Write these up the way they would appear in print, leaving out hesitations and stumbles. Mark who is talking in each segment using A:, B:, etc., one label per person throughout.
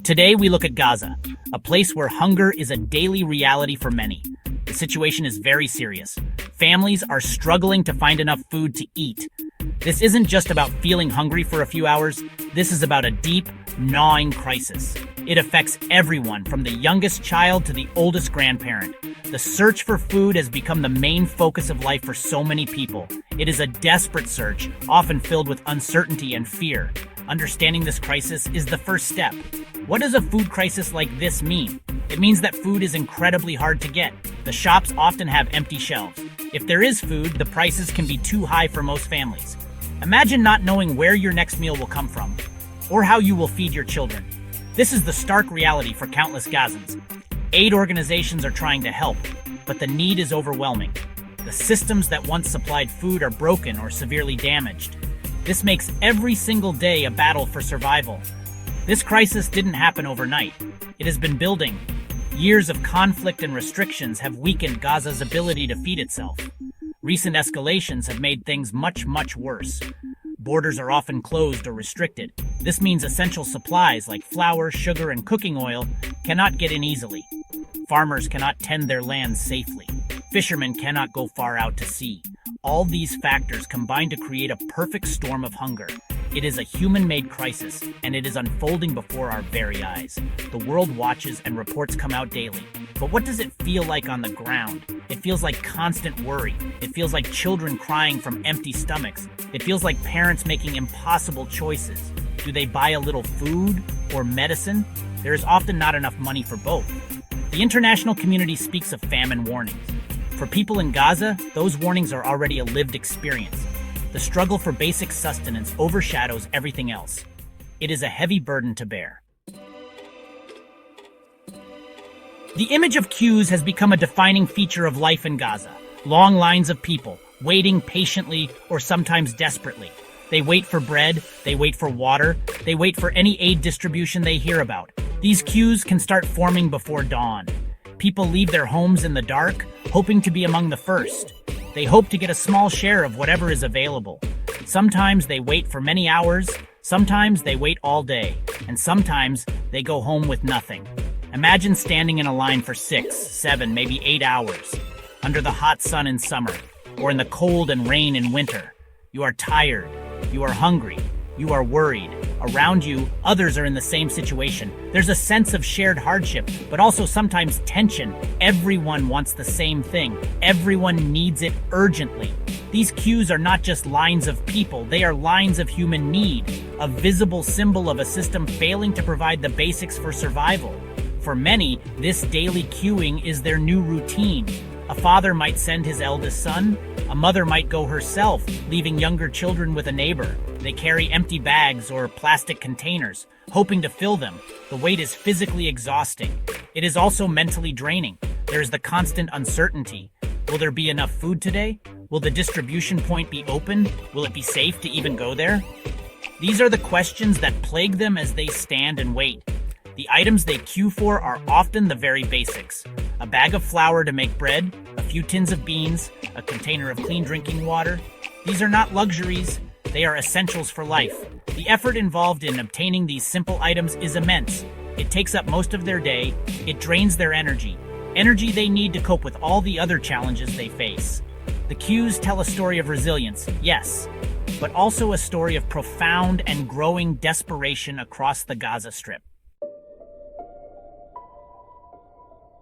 A: Today, we look at Gaza, a place where hunger is a daily reality for many. The situation is very serious. Families are struggling to find enough food to eat. This isn't just about feeling hungry for a few hours. This is about a deep, gnawing crisis. It affects everyone, from the youngest child to the oldest grandparent. The search for food has become the main focus of life for so many people. It is a desperate search, often filled with uncertainty and fear. Understanding this crisis is the first step. What does a food crisis like this mean? It means that food is incredibly hard to get. The shops often have empty shelves. If there is food, the prices can be too high for most families. Imagine not knowing where your next meal will come from, or how you will feed your children. This is the stark reality for countless Gazans. Aid organizations are trying to help, but the need is overwhelming. The systems that once supplied food are broken or severely damaged. This makes every single day a battle for survival. This crisis didn't happen overnight. It has been building. Years of conflict and restrictions have weakened Gaza's ability to feed itself. Recent escalations have made things much, much worse. Borders are often closed or restricted. This means essential supplies like flour, sugar, and cooking oil cannot get in easily. Farmers cannot tend their lands safely. Fishermen cannot go far out to sea. All these factors combine to create a perfect storm of hunger. It is a human-made crisis, and it is unfolding before our very eyes. The world watches and reports come out daily. But what does it feel like on the ground? It feels like constant worry. It feels like children crying from empty stomachs. It feels like parents making impossible choices. Do they buy a little food or medicine? There is often not enough money for both. The international community speaks of famine warnings. For people in Gaza, those warnings are already a lived experience. The struggle for basic sustenance overshadows everything else. It is a heavy burden to bear. The image of queues has become a defining feature of life in Gaza. Long lines of people, waiting patiently or sometimes desperately. They wait for bread, they wait for water, they wait for any aid distribution they hear about. These queues can start forming before dawn. People leave their homes in the dark, hoping to be among the first. They hope to get a small share of whatever is available. Sometimes they wait for many hours, sometimes they wait all day, and sometimes they go home with nothing. Imagine standing in a line for 6, 7, maybe 8 hours, under the hot sun in summer, or in the cold and rain in winter. You are tired, you are hungry, you are worried. Around you, others are in the same situation. There's a sense of shared hardship, but also sometimes tension. Everyone wants the same thing. Everyone needs it urgently. These queues are not just lines of people, they are lines of human need, a visible symbol of a system failing to provide the basics for survival. For many, this daily queuing is their new routine. A father might send his eldest son. A mother might go herself, leaving younger children with a neighbor. They carry empty bags or plastic containers, hoping to fill them. The wait is physically exhausting. It is also mentally draining. There is the constant uncertainty. Will there be enough food today? Will the distribution point be open? Will it be safe to even go there? These are the questions that plague them as they stand and wait. The items they queue for are often the very basics. A bag of flour to make bread, a few tins of beans, a container of clean drinking water. These are not luxuries, they are essentials for life. The effort involved in obtaining these simple items is immense. It takes up most of their day, it drains their energy they need to cope with all the other challenges they face. The queues tell a story of resilience, yes, but also a story of profound and growing desperation across the Gaza Strip.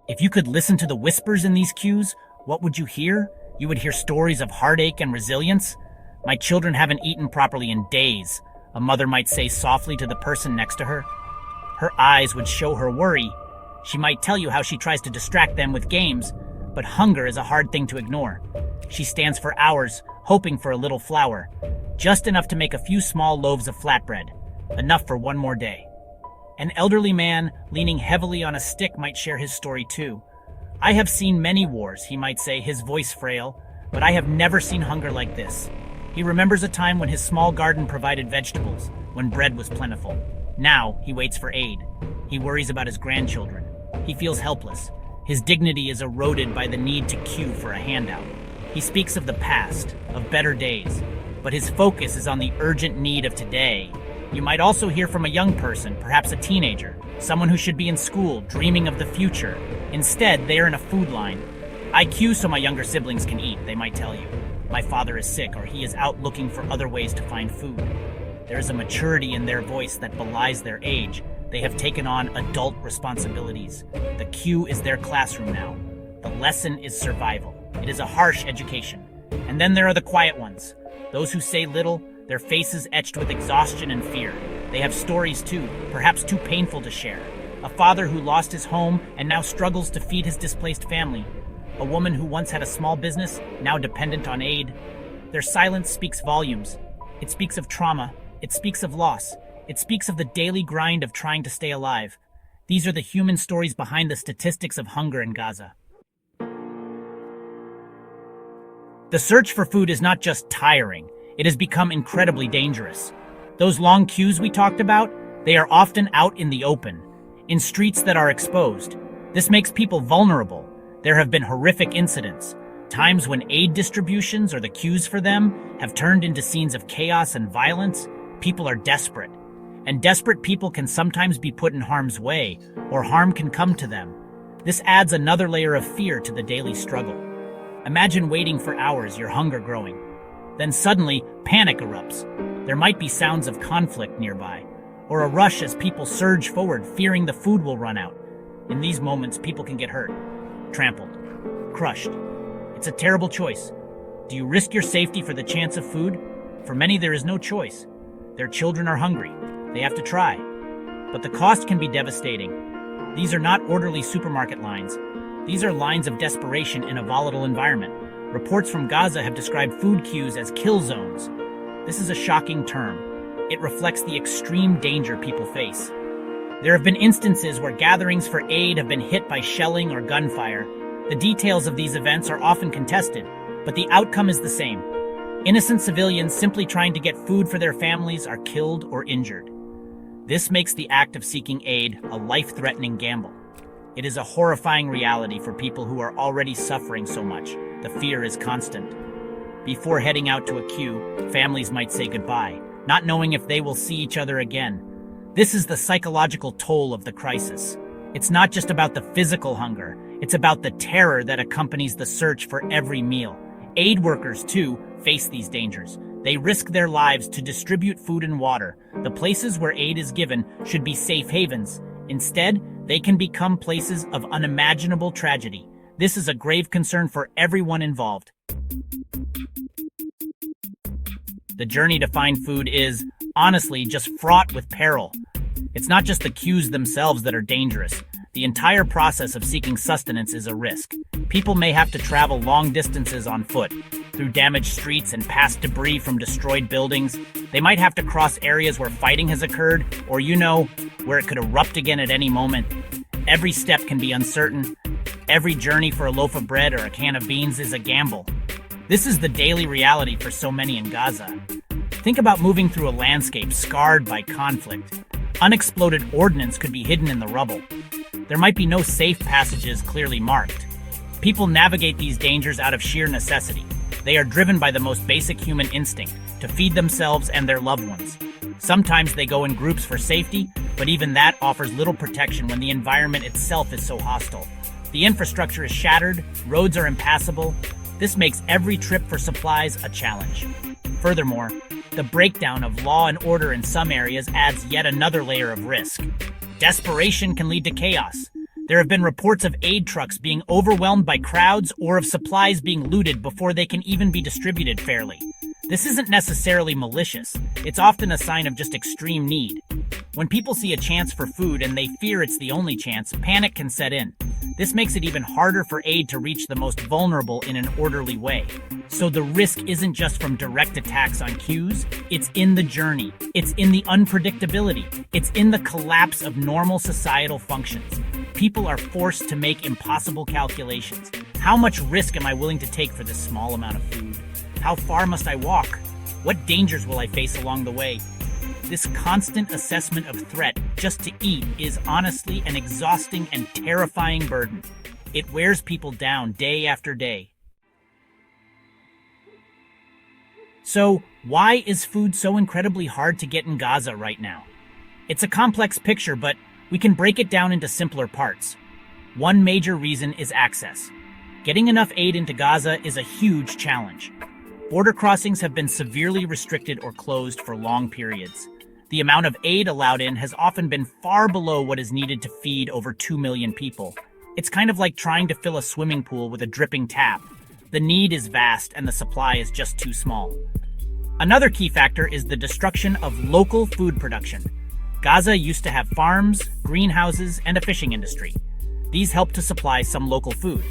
A: If you could listen to the whispers in these queues, what would you hear? You would hear stories of heartache and resilience. My children haven't eaten properly in days, a mother might say softly to the person next to her. Her eyes would show her worry. She might tell you how she tries to distract them with games, but hunger is a hard thing to ignore. She stands for hours, hoping for a little flour, just enough to make a few small loaves of flatbread, enough for one more day. An elderly man leaning heavily on a stick might share his story too. I have seen many wars, he might say, his voice frail, but I have never seen hunger like this. He remembers a time when his small garden provided vegetables, when bread was plentiful. Now he waits for aid. He worries about his grandchildren. He feels helpless. His dignity is eroded by the need to queue for a handout. He speaks of the past, of better days, but his focus is on the urgent need of today. You might also hear from a young person, perhaps a teenager, someone who should be in school, dreaming of the future. Instead, they are in a food line. I queue so my younger siblings can eat, they might tell you. My father is sick, or he is out looking for other ways to find food. There is a maturity in their voice that belies their age. They have taken on adult responsibilities. The queue is their classroom now. The lesson is survival. It is a harsh education. And then there are the quiet ones. Those who say little, their faces etched with exhaustion and fear. They have stories too, perhaps too painful to share. A father who lost his home and now struggles to feed his displaced family. A woman who once had a small business, now dependent on aid. Their silence speaks volumes. It speaks of trauma. It speaks of loss. It speaks of the daily grind of trying to stay alive. These are the human stories behind the statistics of hunger in Gaza. The search for food is not just tiring, it has become incredibly dangerous. Those long queues we talked about, they are often out in the open, in streets that are exposed. This makes people vulnerable. There have been horrific incidents, times when aid distributions or the queues for them have turned into scenes of chaos and violence. People are desperate. And desperate people can sometimes be put in harm's way, or harm can come to them. This adds another layer of fear to the daily struggle. Imagine waiting for hours, your hunger growing. Then suddenly, panic erupts. There might be sounds of conflict nearby, or a rush as people surge forward, fearing the food will run out. In these moments, people can get hurt, trampled, crushed. It's a terrible choice. Do you risk your safety for the chance of food? For many, there is no choice. Their children are hungry. They have to try. But the cost can be devastating. These are not orderly supermarket lines. These are lines of desperation in a volatile environment. Reports from Gaza have described food queues as kill zones. This is a shocking term. It reflects the extreme danger people face. There have been instances where gatherings for aid have been hit by shelling or gunfire. The details of these events are often contested, but the outcome is the same. Innocent civilians simply trying to get food for their families are killed or injured. This makes the act of seeking aid a life-threatening gamble. It is a horrifying reality for people who are already suffering so much. The fear is constant. Before heading out to a queue, families might say goodbye, not knowing if they will see each other again. This is the psychological toll of the crisis. It's not just about the physical hunger, it's about the terror that accompanies the search for every meal. Aid workers, too, face these dangers. They risk their lives to distribute food and water. The places where aid is given should be safe havens. Instead, they can become places of unimaginable tragedy. This is a grave concern for everyone involved. The journey to find food is, honestly, just fraught with peril. It's not just the queues themselves that are dangerous. The entire process of seeking sustenance is a risk. People may have to travel long distances on foot, through damaged streets and past debris from destroyed buildings. They might have to cross areas where fighting has occurred, or where it could erupt again at any moment. Every step can be uncertain. Every journey for a loaf of bread or a can of beans is a gamble. This is the daily reality for so many in Gaza. Think about moving through a landscape scarred by conflict. Unexploded ordnance could be hidden in the rubble. There might be no safe passages clearly marked. People navigate these dangers out of sheer necessity. They are driven by the most basic human instinct, to feed themselves and their loved ones. Sometimes they go in groups for safety, but even that offers little protection when the environment itself is so hostile. The infrastructure is shattered, roads are impassable. This makes every trip for supplies a challenge. Furthermore, the breakdown of law and order in some areas adds yet another layer of risk. Desperation can lead to chaos. There have been reports of aid trucks being overwhelmed by crowds or of supplies being looted before they can even be distributed fairly. This isn't necessarily malicious. It's often a sign of just extreme need. When people see a chance for food and they fear it's the only chance, panic can set in. This makes it even harder for aid to reach the most vulnerable in an orderly way. So the risk isn't just from direct attacks on queues, it's in the journey, it's in the unpredictability, it's in the collapse of normal societal functions. People are forced to make impossible calculations. How much risk am I willing to take for this small amount of food? How far must I walk? What dangers will I face along the way? This constant assessment of threat just to eat is honestly an exhausting and terrifying burden. It wears people down day after day. So, why is food so incredibly hard to get in Gaza right now? It's a complex picture, but we can break it down into simpler parts. One major reason is access. Getting enough aid into Gaza is a huge challenge. Border crossings have been severely restricted or closed for long periods. The amount of aid allowed in has often been far below what is needed to feed over 2 million people. It's kind of like trying to fill a swimming pool with a dripping tap. The need is vast and the supply is just too small. Another key factor is the destruction of local food production. Gaza used to have farms, greenhouses, and a fishing industry. These helped to supply some local food.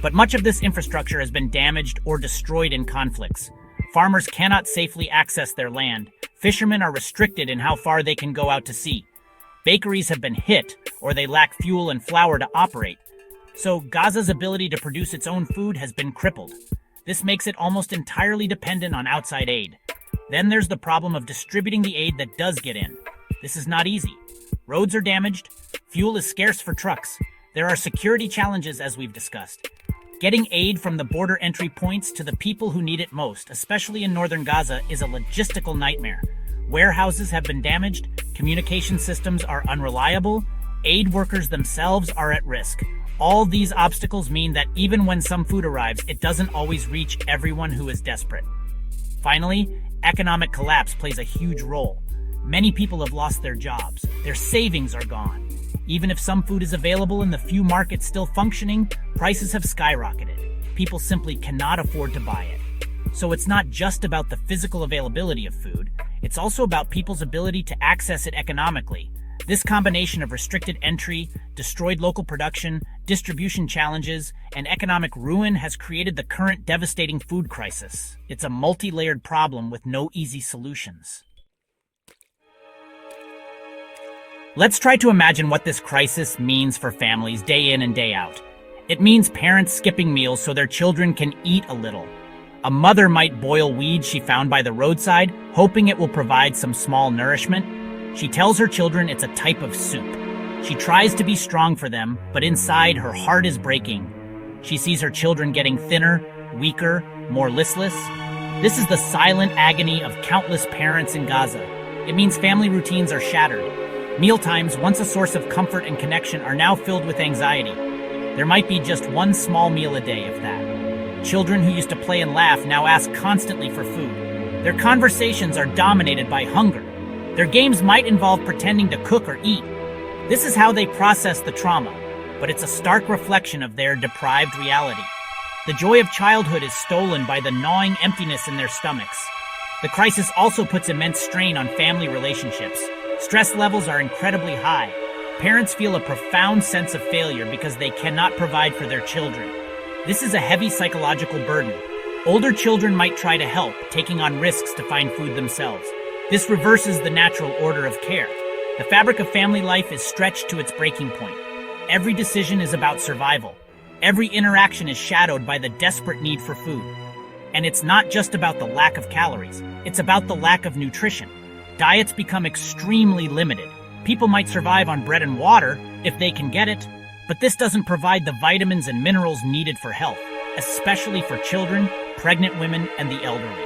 A: But much of this infrastructure has been damaged or destroyed in conflicts. Farmers cannot safely access their land. Fishermen are restricted in how far they can go out to sea. Bakeries have been hit, or they lack fuel and flour to operate. So Gaza's ability to produce its own food has been crippled. This makes it almost entirely dependent on outside aid. Then there's the problem of distributing the aid that does get in. This is not easy. Roads are damaged. Fuel is scarce for trucks. There are security challenges, as we've discussed. Getting aid from the border entry points to the people who need it most, especially in northern Gaza, is a logistical nightmare. Warehouses have been damaged, communication systems are unreliable, aid workers themselves are at risk. All these obstacles mean that even when some food arrives, it doesn't always reach everyone who is desperate. Finally, economic collapse plays a huge role. Many people have lost their jobs. Their savings are gone. Even if some food is available and the few markets still functioning, prices have skyrocketed. People simply cannot afford to buy it. So it's not just about the physical availability of food, it's also about people's ability to access it economically. This combination of restricted entry, destroyed local production, distribution challenges, and economic ruin has created the current devastating food crisis. It's a multi-layered problem with no easy solutions. Let's try to imagine what this crisis means for families day in and day out. It means parents skipping meals so their children can eat a little. A mother might boil weeds she found by the roadside, hoping it will provide some small nourishment. She tells her children it's a type of soup. She tries to be strong for them, but inside her heart is breaking. She sees her children getting thinner, weaker, more listless. This is the silent agony of countless parents in Gaza. It means family routines are shattered. Mealtimes, once a source of comfort and connection, are now filled with anxiety. There might be just one small meal a day, if that. Children who used to play and laugh now ask constantly for food. Their conversations are dominated by hunger. Their games might involve pretending to cook or eat. This is how they process the trauma, but it's a stark reflection of their deprived reality. The joy of childhood is stolen by the gnawing emptiness in their stomachs. The crisis also puts immense strain on family relationships. Stress levels are incredibly high. Parents feel a profound sense of failure because they cannot provide for their children. This is a heavy psychological burden. Older children might try to help, taking on risks to find food themselves. This reverses the natural order of care. The fabric of family life is stretched to its breaking point. Every decision is about survival. Every interaction is shadowed by the desperate need for food. And it's not just about the lack of calories. It's about the lack of nutrition. Diets become extremely limited. People might survive on bread and water if they can get it, but this doesn't provide the vitamins and minerals needed for health, especially for children, pregnant women, and the elderly.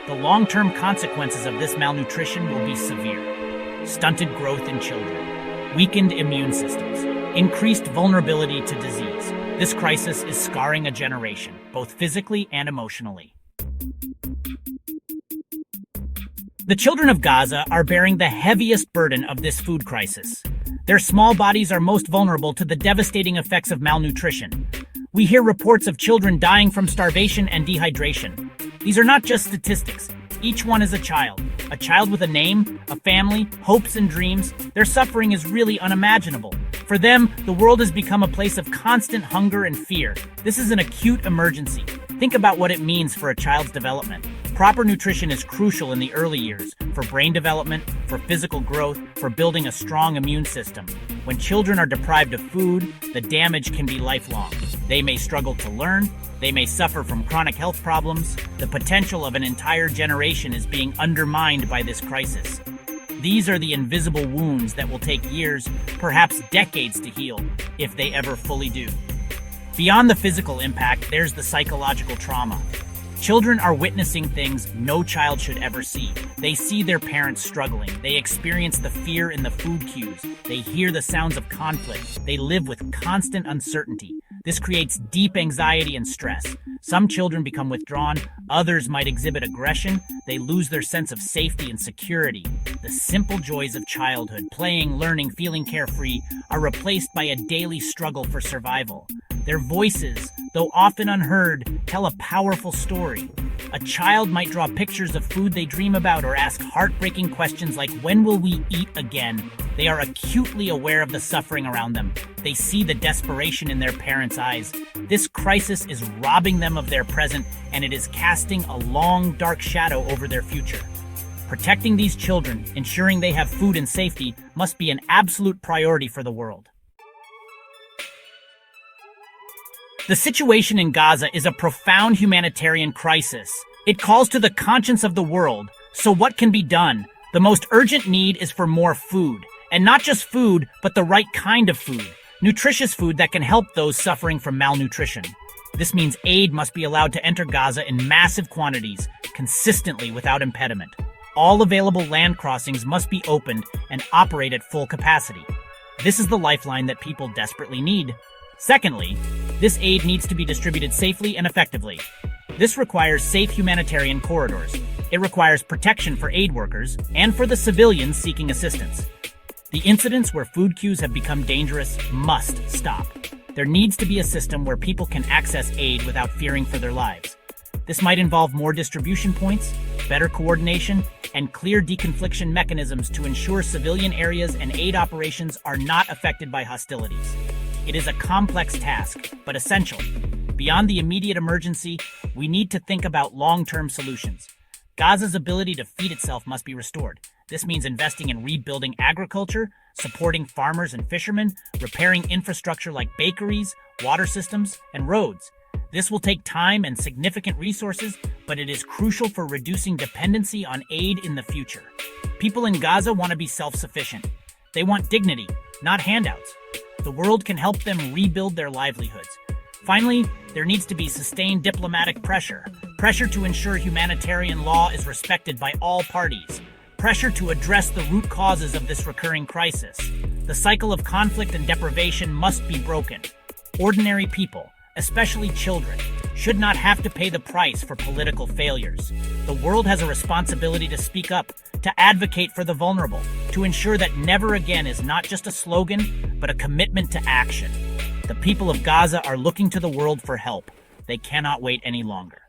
A: The long-term consequences of this malnutrition will be severe. Stunted growth in children, weakened immune systems, increased vulnerability to disease. This crisis is scarring a generation, both physically and emotionally. The children of Gaza are bearing the heaviest burden of this food crisis. Their small bodies are most vulnerable to the devastating effects of malnutrition. We hear reports of children dying from starvation and dehydration. These are not just statistics. Each one is a child with a name, a family, hopes and dreams. Their suffering is really unimaginable. For them, the world has become a place of constant hunger and fear. This is an acute emergency. Think about what it means for a child's development. Proper nutrition is crucial in the early years, for brain development, for physical growth, for building a strong immune system. When children are deprived of food, the damage can be lifelong. They may struggle to learn, they may suffer from chronic health problems. The potential of an entire generation is being undermined by this crisis. These are the invisible wounds that will take years, perhaps decades to heal, if they ever fully do. Beyond the physical impact, there's the psychological trauma. Children are witnessing things no child should ever see. They see their parents struggling. They experience the fear in the food queues. They hear the sounds of conflict. They live with constant uncertainty. This creates deep anxiety and stress. Some children become withdrawn. Others might exhibit aggression. They lose their sense of safety and security. The simple joys of childhood, playing, learning, feeling carefree, are replaced by a daily struggle for survival. Their voices, though often unheard, tell a powerful story. A child might draw pictures of food they dream about or ask heartbreaking questions like, when will we eat again? They are acutely aware of the suffering around them. They see the desperation in their parents' eyes. This crisis is robbing them of their present, and it is casting a long, dark shadow over their future. Protecting these children, ensuring they have food and safety, must be an absolute priority for the world. The situation in Gaza is a profound humanitarian crisis. It calls to the conscience of the world. So what can be done? The most urgent need is for more food. And not just food, but the right kind of food. Nutritious food that can help those suffering from malnutrition. This means aid must be allowed to enter Gaza in massive quantities, consistently without impediment. All available land crossings must be opened and operate at full capacity. This is the lifeline that people desperately need. Secondly, this aid needs to be distributed safely and effectively. This requires safe humanitarian corridors. It requires protection for aid workers and for the civilians seeking assistance. The incidents where food queues have become dangerous must stop. There needs to be a system where people can access aid without fearing for their lives. This might involve more distribution points, better coordination, and clear deconfliction mechanisms to ensure civilian areas and aid operations are not affected by hostilities. It is a complex task, but essential. Beyond the immediate emergency, we need to think about long-term solutions. Gaza's ability to feed itself must be restored. This means investing in rebuilding agriculture, supporting farmers and fishermen, repairing infrastructure like bakeries, water systems, and roads. This will take time and significant resources, but it is crucial for reducing dependency on aid in the future. People in Gaza want to be self-sufficient. They want dignity, not handouts. The world can help them rebuild their livelihoods. Finally, there needs to be sustained diplomatic pressure. Pressure to ensure humanitarian law is respected by all parties. Pressure to address the root causes of this recurring crisis. The cycle of conflict and deprivation must be broken. Ordinary people, especially children, should not have to pay the price for political failures. The world has a responsibility to speak up, to advocate for the vulnerable, to ensure that never again is not just a slogan, but a commitment to action. The people of Gaza are looking to the world for help. They cannot wait any longer.